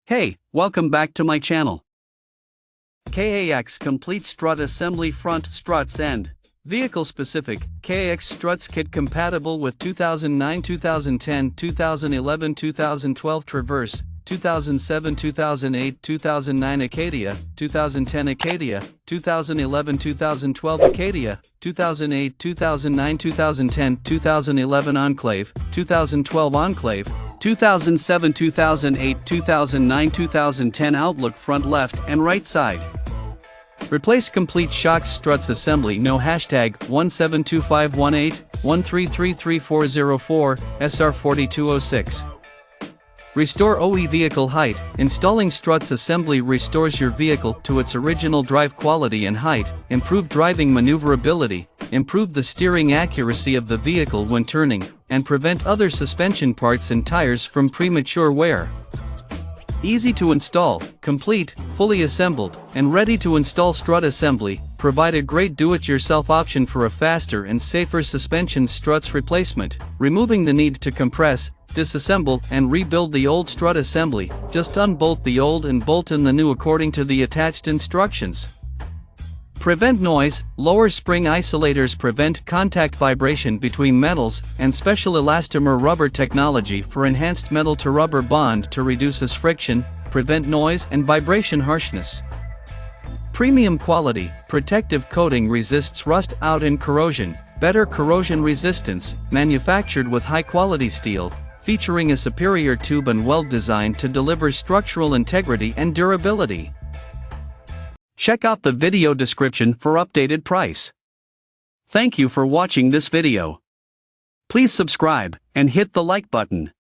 Hey, welcome back to my channel. KAX Complete Strut Assembly Front Struts and Vehicle Specific KAX Struts Kit compatible with 2009, 2010, 2011, 2012 Traverse, 2007, 2008, 2009 Acadia, 2010 Acadia, 2011, 2012 Acadia, 2008, 2009, 2010, 2011 Enclave, 2012 Enclave, 2007, 2008, 2009, 2010 Outlook front left and right side. Replace complete shocks struts assembly. No hashtag 172518 1333404 SR4206. Restore OE vehicle height. Installing struts assembly restores your vehicle to its original drive quality and height, improve driving maneuverability, improve the steering accuracy of the vehicle when turning, and prevent other suspension parts and tires from premature wear. Easy to install, complete, fully assembled, and ready to install strut assembly, provide a great do-it-yourself option for a faster and safer suspension struts replacement, removing the need to compress, disassemble, and rebuild the old strut assembly. Just unbolt the old and bolt in the new according to the attached instructions. Prevent noise. Lower spring isolators prevent contact vibration between metals, and special elastomer rubber technology for enhanced metal-to-rubber bond to reduces friction, prevent noise and vibration harshness. Premium quality. Protective coating resists rust out and corrosion. Better corrosion resistance, manufactured with high-quality steel, featuring a superior tube and weld design to deliver structural integrity and durability. Check out the video description for updated price. Thank you for watching this video. Please subscribe and hit the like button.